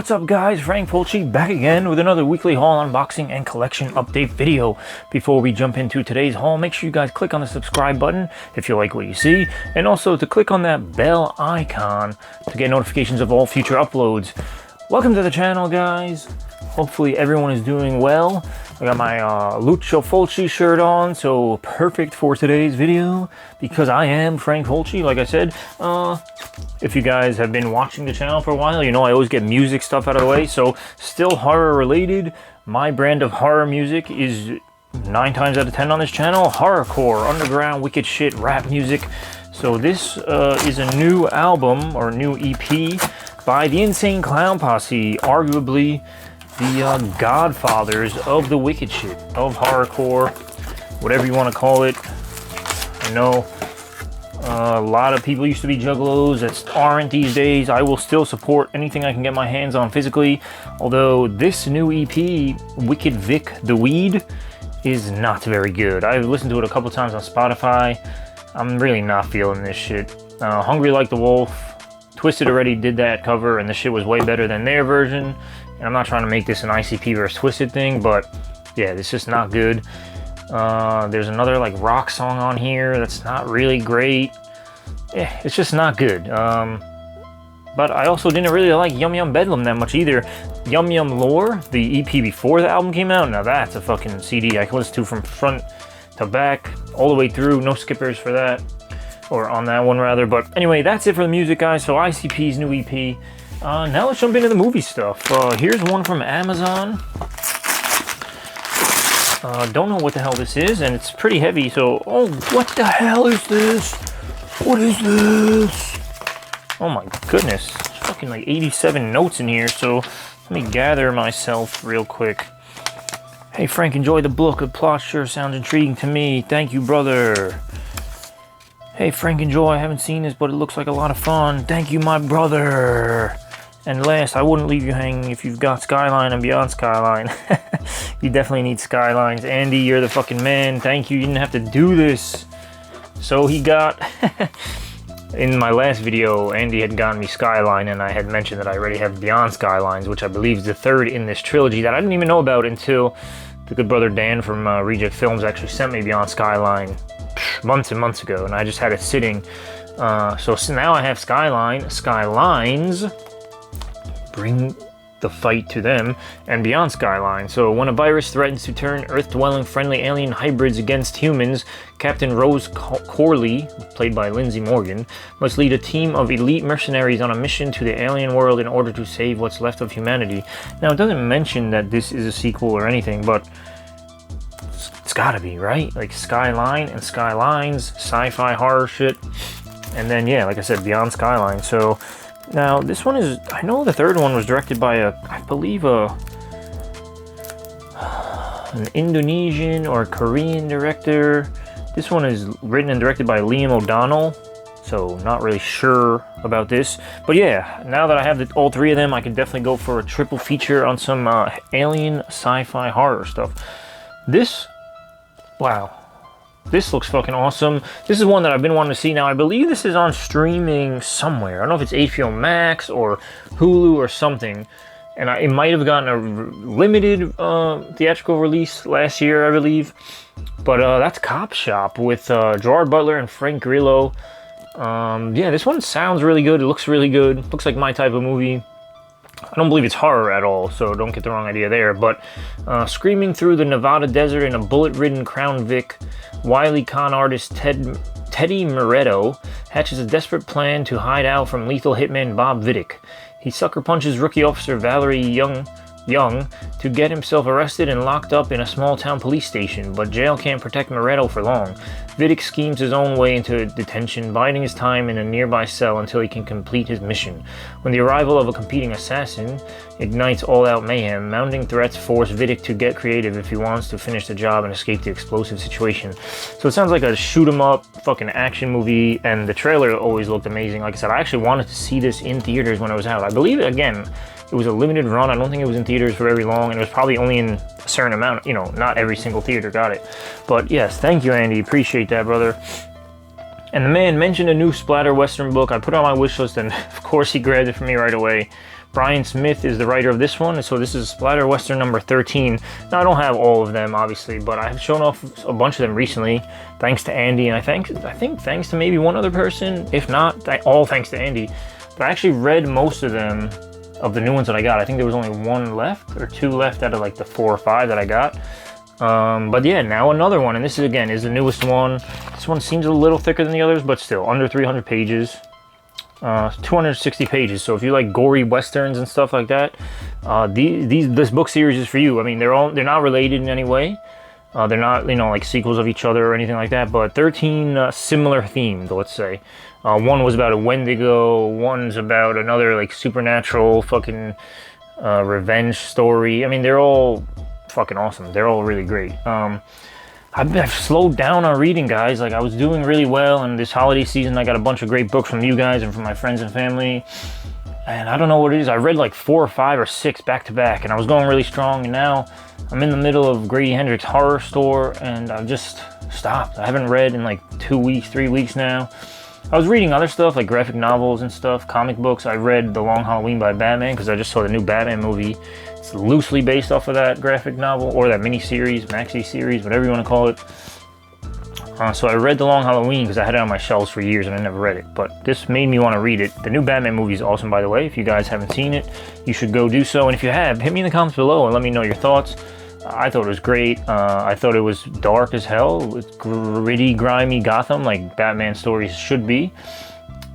What's up guys, Frank Fulci back again with another weekly haul, unboxing, and collection update video. Before we jump into today's haul, make sure you guys click on the subscribe button if you like what you see, and also to click on that bell icon to get notifications of all future uploads. Welcome to the channel guys. Hopefully everyone is doing well. I got my Lucio Fulci shirt on, so perfect for today's video because I am Frank Fulci, like I said. If you guys have been watching the channel for a while, you know I always get music stuff out of the way, so still horror related. My brand of horror music is 9 times out of 10 on this channel, horrorcore, underground, wicked shit, rap music. So this is a new album, or new EP, by the Insane Clown Posse, arguably the godfathers of the wicked shit, of horrorcore, whatever you want to call it. I know a lot of people used to be juggalos that aren't these days. I will still support anything I can get my hands on physically, although this new EP, Wicked Vic the Weed, is not very good. I've listened to it a couple times on Spotify. I'm really not feeling this shit. Hungry Like the Wolf, Twisted already did that cover, and the shit was way better than their version. And I'm not trying to make this an ICP versus Twisted thing, but yeah, it's just not good. There's another like rock song on here that's not really great. Yeah, it's just not good. But I also didn't really like Yum Yum Bedlam that much either. Yum Yum Lore, the EP before the album came out, now that's a fucking CD I can listen to from front to back, all the way through, no skippers for that. Or on that one rather. But anyway, that's it for the music guys. So ICP's new EP. Now let's jump into the movie stuff. Here's one from Amazon. Don't know what the hell this is, and it's pretty heavy, so... Oh, what the hell is this? What is this? Oh my goodness. There's fucking like 87 notes in here, so let me gather myself real quick. Hey Frank, enjoy the book. The plot sure sounds intriguing to me. Thank you, brother. Hey Frank, enjoy. I haven't seen this, but it looks like a lot of fun. Thank you, my brother. And last, I wouldn't leave you hanging if you've got Skyline and beyond Skyline. You definitely need Skylines. Andy, you're the fucking man. Thank you. You didn't have to do this. So he got... In my last video, Andy had gotten me Skyline, and I had mentioned that I already have Beyond Skylines, which I believe is the third in this trilogy that I didn't even know about until the good brother Dan from Reject Films actually sent me Beyond Skyline months and months ago, and I just had it sitting. So now I have Skylines, bring the fight to them, and Beyond Skyline. So when a virus threatens to turn Earth-dwelling friendly alien hybrids against humans, Captain Rose Corley, played by Lindsay Morgan, must lead a team of elite mercenaries on a mission to the alien world in order to save what's left of humanity. Now, it doesn't mention that this is a sequel or anything, but it's gotta be, right? Like Skyline and Skylines, sci-fi horror shit. And then, yeah, like I said, Beyond Skyline. So now this one is, I know the third one was directed by I believe an Indonesian or Korean director. This one is written and directed by Liam O'Donnell, so not really sure about this. But yeah, now that I have all three of them, I can definitely go for a triple feature on some alien sci-fi horror stuff. This, wow. This looks fucking awesome. This is one that I've been wanting to see. Now, I believe this is on streaming somewhere. I don't know if it's HBO Max or Hulu or something. And it might have gotten a limited theatrical release last year, I believe. But that's Cop Shop with Gerard Butler and Frank Grillo. Yeah, this one sounds really good. It looks really good. Looks like my type of movie. I don't believe it's horror at all, so don't get the wrong idea there. But screaming through the Nevada desert in a bullet-ridden Crown Vic, wily con artist Teddy Moretto hatches a desperate plan to hide out from lethal hitman Bob Vidic. He sucker punches rookie officer Valerie Young to get himself arrested and locked up in a small-town police station, but jail can't protect Moretto for long. Vidic schemes his own way into detention, biding his time in a nearby cell until he can complete his mission. When the arrival of a competing assassin ignites all-out mayhem, mounting threats force Vidic to get creative if he wants to finish the job and escape the explosive situation. So it sounds like a shoot-'em-up fucking action movie, and the trailer always looked amazing. Like I said, I actually wanted to see this in theaters when it was out. I believe, again, it was a limited run. I don't think it was in theaters for very long, and it was probably only in a certain amount. You know, not every single theater got it. But yes, thank you, Andy. Appreciate that, brother. And the man mentioned a new splatter western book. I put it on my wish list, and of course he grabbed it for me right away. Brian Smith is the writer of this one, so this is Splatter Western number 13. Now, I don't have all of them, obviously, but I've shown off a bunch of them recently, thanks to Andy, and I think thanks to maybe one other person, if not, all thanks to Andy. But I actually read most of them, of the new ones that I got. I think there was only one left, or two left out of like the 4 or 5 that I got. But yeah, now another one, and this is, again, is the newest one. This one seems a little thicker than the others, but still, under 300 pages. 260 pages, so if you like gory westerns and stuff like that, this book series is for you. I mean, they're not related in any way. They're not, you know, like sequels of each other or anything like that, but 13 similar themed, let's say. One was about a Wendigo, one's about another like supernatural fucking revenge story. I mean, they're all fucking awesome. They're all really great. I've slowed down on reading, guys. Like, I was doing really well, and this holiday season I got a bunch of great books from you guys and from my friends and family, and I don't know what it is. I read like 4 or 5 or 6 back to back, and I was going really strong, and now I'm in the middle of Grady Hendrix' Horror Store, and I've just stopped. I haven't read in like 2 weeks, 3 weeks now. I was reading other stuff like graphic novels and stuff, comic books. I read The Long Halloween by Batman because I just saw the new Batman movie. It's loosely based off of that graphic novel, or that mini-series, maxi-series, whatever you want to call it. So I read The Long Halloween because I had it on my shelves for years and I never read it. But this made me want to read it. The new Batman movie is awesome, by the way. If you guys haven't seen it, you should go do so. And if you have, hit me in the comments below and let me know your thoughts. I thought it was great. I thought it was dark as hell, with gritty, grimy Gotham, like Batman stories should be.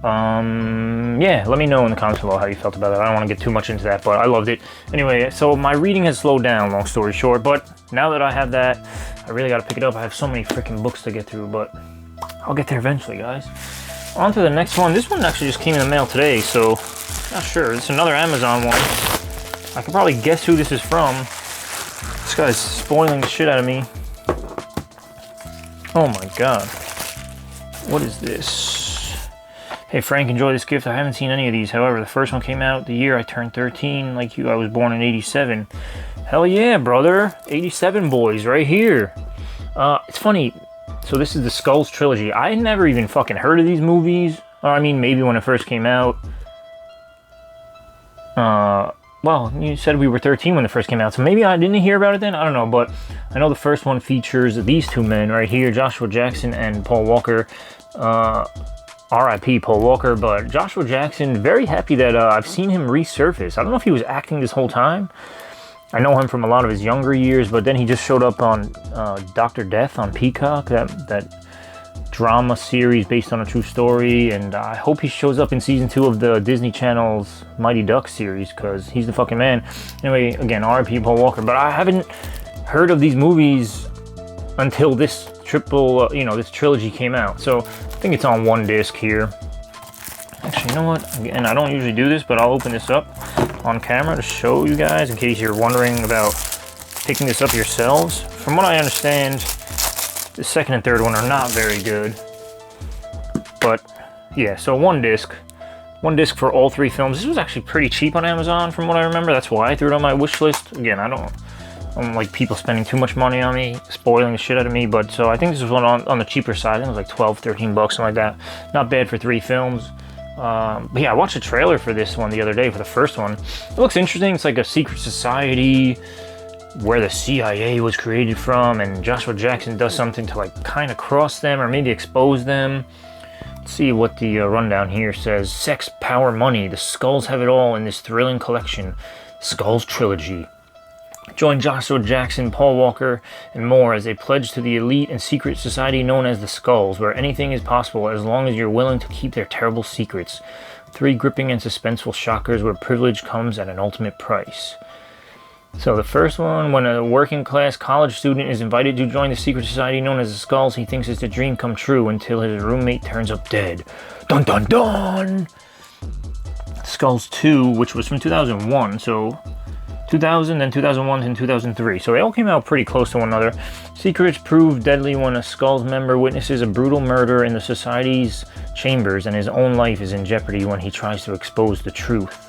Yeah, let me know in the comments below how you felt about it. I don't want to get too much into that, but I loved it. Anyway, so my reading has slowed down, long story short, but now that I have that, I really got to pick it up. I have so many freaking books to get through, but I'll get there eventually, guys. On to the next one. This one actually just came in the mail today, so not sure. It's another Amazon one. I can probably guess who this is from. This guy's spoiling the shit out of me. Oh my god. What is this? Hey Frank, enjoy this gift. I haven't seen any of these. However, the first one came out the year I turned 13. Like you, I was born in 87. Hell yeah, brother. 87 boys right here. It's funny. So this is the Skulls Trilogy. I had never even fucking heard of these movies. Or, I mean, maybe when it first came out. Well, you said we were 13 when it first came out, so maybe I didn't hear about it then? I don't know, but I know the first one features these two men right here, Joshua Jackson and Paul Walker. R.I.P. Paul Walker, but Joshua Jackson, very happy that I've seen him resurface. I don't know if he was acting this whole time. I know him from a lot of his younger years, but then he just showed up on Dr. Death on Peacock, that drama series based on a true story, and I hope he shows up in season 2 of the Disney Channel's Mighty Ducks series, because he's the fucking man. Anyway, again, R.I.P. Paul Walker, but I haven't heard of these movies until this this trilogy came out, so I think it's on one disc here. Actually, you know what? Again, I don't usually do this, but I'll open this up on camera to show you guys in case you're wondering about picking this up yourselves. From what I understand, the second and third one are not very good. But yeah, so one disc for all 3 films. This was actually pretty cheap on Amazon from what I remember. That's why I threw it on my wish list. Again, I don't like people spending too much money on me, spoiling the shit out of me, but so I think this was one on the cheaper side. I think it was like 12, 13 bucks, something like that. Not bad for 3 films. But yeah, I watched a trailer for this one the other day, for the first one. It looks interesting. It's like a secret society where the CIA was created from, and Joshua Jackson does something to like kind of cross them or maybe expose them. Let's see what the rundown here says. Sex, power, money. The Skulls have it all in this thrilling collection, Skulls Trilogy. Join Joshua Jackson, Paul Walker, and more as they pledge to the elite and secret society known as the Skulls, where anything is possible as long as you're willing to keep their terrible secrets. 3 gripping and suspenseful shockers where privilege comes at an ultimate price. So the first one, when a working-class college student is invited to join the secret society known as the Skulls, he thinks it's a dream come true until his roommate turns up dead. Dun dun dun! Skulls 2, which was from 2001, so 2000, then 2001, and 2003. So they all came out pretty close to one another. Secrets prove deadly when a Skulls member witnesses a brutal murder in the society's chambers, and his own life is in jeopardy when he tries to expose the truth.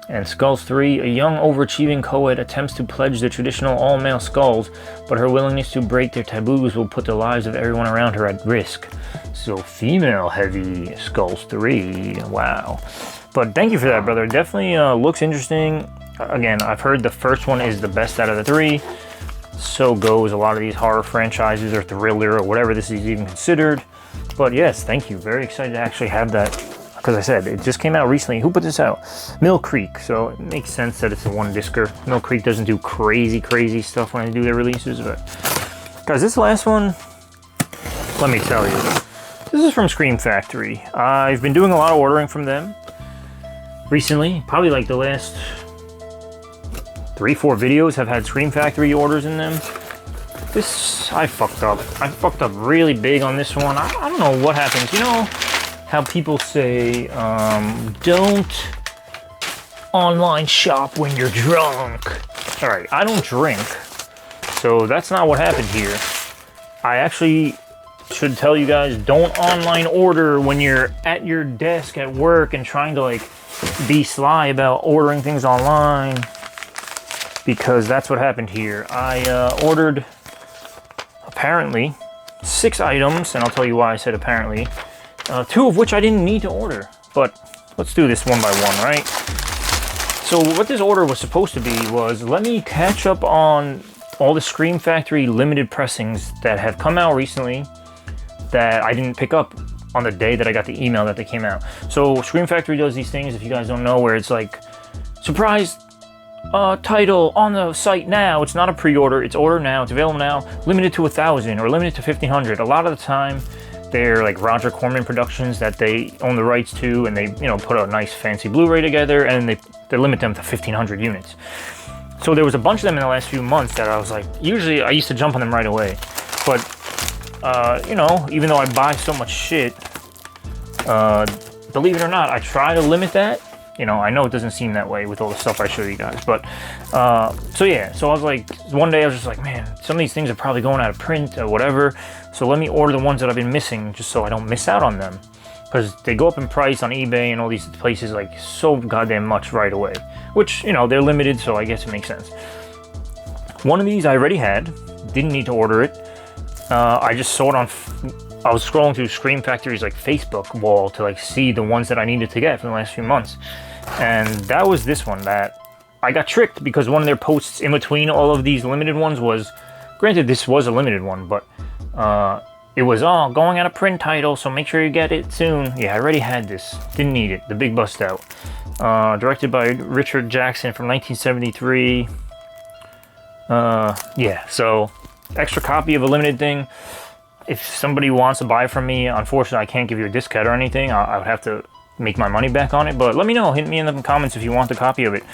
And Skulls 3, a young overachieving co-ed attempts to pledge the traditional all-male Skulls, but her willingness to break their taboos will put the lives of everyone around her at risk. So female-heavy Skulls 3, wow. But thank you for that, brother. Definitely looks interesting. Again, I've heard the first one is the best out of the three. So goes a lot of these horror franchises or thriller or whatever this is even considered. But yes, thank you. Very excited to actually have that. Because I said, it just came out recently. Who put this out? Mill Creek. So it makes sense that it's a one-discer. Mill Creek doesn't do crazy stuff when they do their releases. But guys, this last one, let me tell you. This is from Scream Factory. I've been doing a lot of ordering from them recently. Probably like the last 3-4 videos have had Scream Factory orders in them. This, I fucked up. I fucked up really big on this one. I don't know what happens. You know how people say, don't online shop when you're drunk. All right, I don't drink. So that's not what happened here. I actually should tell you guys, don't online order when you're at your desk at work and trying to like be sly about ordering things online, because that's what happened here. I ordered apparently 6 items, and I'll tell you why I said apparently. 2 of which I didn't need to order, but let's do this one by one, right? So what this order was supposed to be was, let me catch up on all the Scream Factory limited pressings that have come out recently that I didn't pick up on the day that I got the email that they came out. So Scream Factory does these things, if you guys don't know, where it's like, surprise title on the site now. It's not a pre-order, it's order now, it's available now, limited to 1,000 or limited to 1,500. A lot of the time, they're like Roger Corman productions that they own the rights to, and they, you know, put a nice fancy Blu-ray together, and they limit them to 1,500 units. So there was a bunch of them in the last few months that I was like, usually I used to jump on them right away. But, you know, even though I buy so much shit, believe it or not, I try to limit that. You know, I know it doesn't seem that way with all the stuff I show you guys, but, so yeah, so I was like, one day I was just like, man, some of these things are probably going out of print or whatever, so let me order the ones that I've been missing just so I don't miss out on them, because they go up in price on eBay and all these places like so goddamn much right away, which, you know, they're limited, so I guess it makes sense. One of these I already had, didn't need to order it. I just saw it on, I was scrolling through Scream Factory's like Facebook wall to like see the ones that I needed to get for the last few months. And that was this one that I got tricked, because one of their posts in between all of these limited ones was, granted this was a limited one, but it was, oh, going out of print title, so make sure you get it soon. Yeah, I already had this, didn't need it, the big bust out. Directed by Richard Jackson from 1973. Yeah, so extra copy of a limited thing. If somebody wants to buy from me, unfortunately I can't give you a discount or anything. I would have to make my money back on it, but let me know, hit me in the comments if you want the copy of it.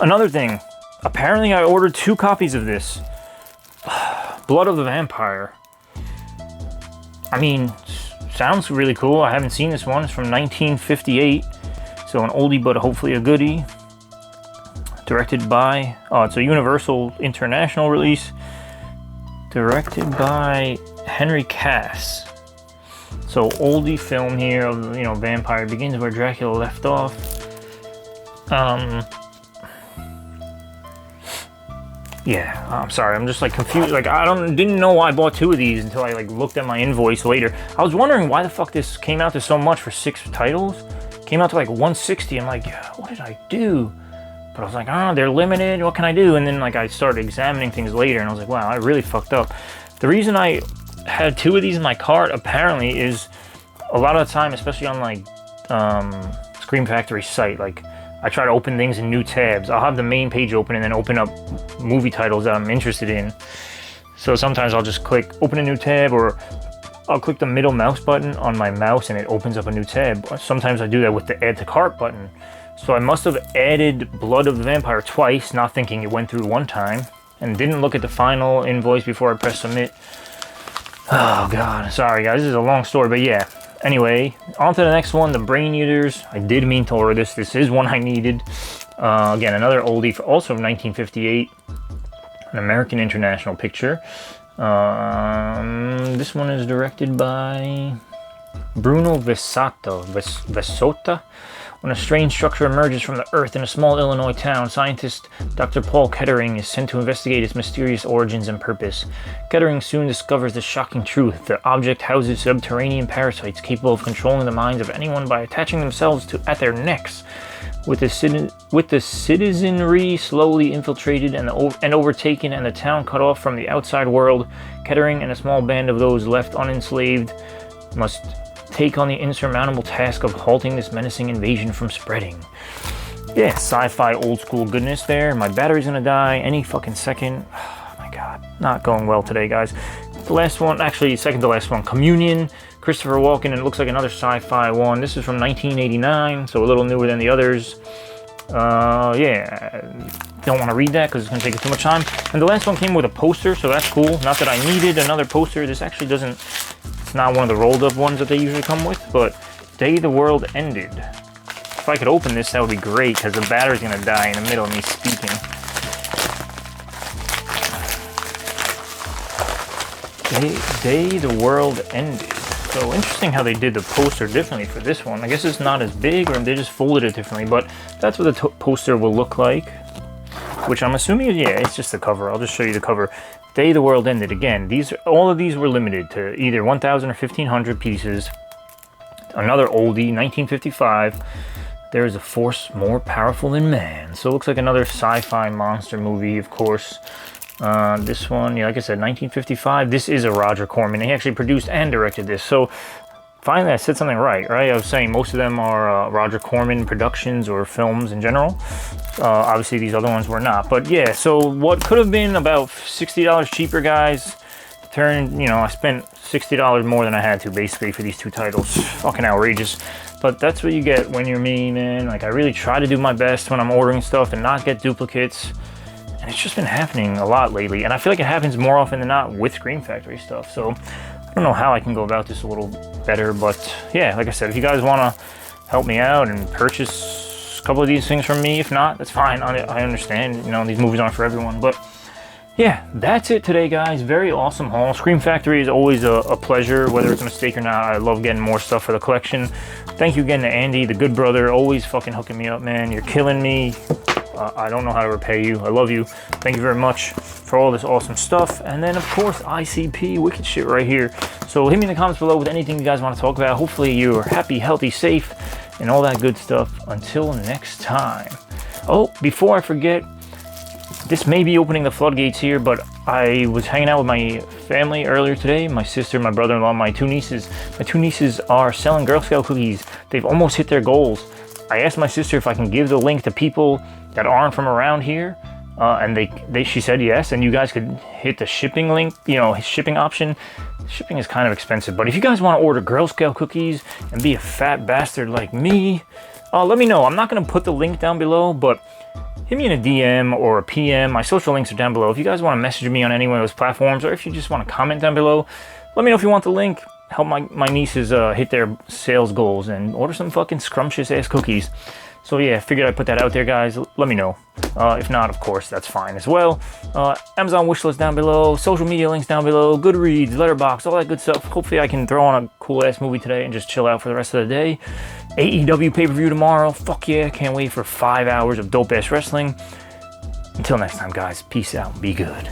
Another thing, apparently I ordered 2 copies of this. Blood of the Vampire. I mean, sounds really cool. I haven't seen this one. It's from 1958, so an oldie but hopefully a goodie. Directed by, it's a Universal International release. Directed by Henry Cass. So oldie film here of, you know, vampire begins where Dracula left off. Yeah, I'm sorry, I'm just like confused. Like didn't know why I bought 2 of these until I like looked at my invoice later. I was wondering why the fuck this came out to so much for 6 titles. Came out to like 160. I'm like, what did I do? But I was like, oh, they're limited, what can I do? And then like I started examining things later and I was like, wow, I really fucked up. The reason I had 2 of these in my cart apparently is a lot of the time, especially on like Scream Factory site, like I try to open things in new tabs. I'll have the main page open and then open up movie titles that I'm interested in. So sometimes I'll just click open a new tab, or I'll click the middle mouse button on my mouse and it opens up a new tab. Sometimes I do that with the add to cart button. So I must have added Blood of the Vampire twice, not thinking it went through one time, and didn't look at the final invoice before I pressed submit. Oh god, sorry guys, this is a long story, but yeah. Anyway, on to the next one, the Brain Eaters. I did mean to order this. This is one I needed. Again, another oldie, also from 1958. An American International picture. This one is directed by Bruno Vesota, When a strange structure emerges from the earth in a small Illinois town, scientist Dr. Paul Kettering is sent to investigate its mysterious origins and purpose. Kettering soon discovers the shocking truth. The object houses subterranean parasites capable of controlling the minds of anyone by attaching themselves at their necks. With the citizenry slowly infiltrated and overtaken and the town cut off from the outside world, Kettering and a small band of those left unenslaved must take on the insurmountable task of halting this menacing invasion from spreading. Yeah, sci-fi old school goodness there. My battery's gonna die any fucking second. Oh my god, not going well today, guys. The last one, actually second to last one, Communion, Christopher Walken, and it looks like another sci-fi one. This is from 1989, so a little newer than the others. Yeah, don't want to read that because it's going to take too much time. And the last one came with a poster, so that's cool. Not that I needed another poster. This actually doesn't, it's not one of the rolled up ones that they usually come with, but Day the World Ended. If I could open this, that would be great because the battery's going to die in the middle of me speaking. Day the World Ended. So interesting how they did the poster differently for this one. I guess it's not as big, or they just folded it differently, but that's what the poster will look like. Which I'm assuming, yeah, it's just the cover. I'll just show you the cover. Day the World Ended. Again, all of these were limited to either 1,000 or 1,500 pieces. Another oldie, 1955. There is a force more powerful than man. So it looks like another sci-fi monster movie, of course. This one, yeah, like I said, 1955. This is a Roger Corman. He actually produced and directed this. So finally, I said something right? I was saying most of them are Roger Corman productions or films in general. Obviously, these other ones were not. But yeah, so what could have been about $60 cheaper, guys, I spent $60 more than I had to, basically, for these two titles. Fucking outrageous. But that's what you get when you're me, man. Like, I really try to do my best when I'm ordering stuff and not get duplicates. And it's just been happening a lot lately. And I feel like it happens more often than not with Scream Factory stuff. So I don't know how I can go about this a little better. But yeah, like I said, if you guys want to help me out and purchase a couple of these things from me, if not, that's fine. I understand, these movies aren't for everyone. But yeah, that's it today, guys. Very awesome haul. Scream Factory is always a pleasure, whether it's a mistake or not. I love getting more stuff for the collection. Thank you again to Andy, the good brother, always fucking hooking me up, man. You're killing me. I don't know how to repay you. I love you. Thank you very much for all this awesome stuff. And then, of course, ICP, wicked shit right here. So hit me in the comments below with anything you guys want to talk about. Hopefully you're happy, healthy, safe, and all that good stuff. Until next time. Oh, before I forget, this may be opening the floodgates here, but I was hanging out with my family earlier today. My sister, my brother-in-law, my two nieces. My two nieces are selling Girl Scout cookies. They've almost hit their goals. I asked my sister if I can give the link to people that aren't from around here, and she said yes, and you guys could hit the shipping link, shipping option. Shipping is kind of expensive, but if you guys want to order Girl Scout cookies and be a fat bastard like me, let me know. I'm not going to put the link down below, but hit me in a DM or a PM. My social links are down below. If you guys want to message me on any one of those platforms, or if you just want to comment down below, let me know if you want the link. Help my nieces hit their sales goals and order some fucking scrumptious ass cookies. So yeah, figured I'd put that out there, guys. Let me know. If not, of course, that's fine as well. Amazon wishlist down below, social media links down below, Goodreads, Letterboxd, all that good stuff. Hopefully I can throw on a cool ass movie today and just chill out for the rest of the day. AEW pay-per-view tomorrow. Fuck yeah, can't wait for 5 hours of dope ass wrestling. Until next time, guys, peace out, be good.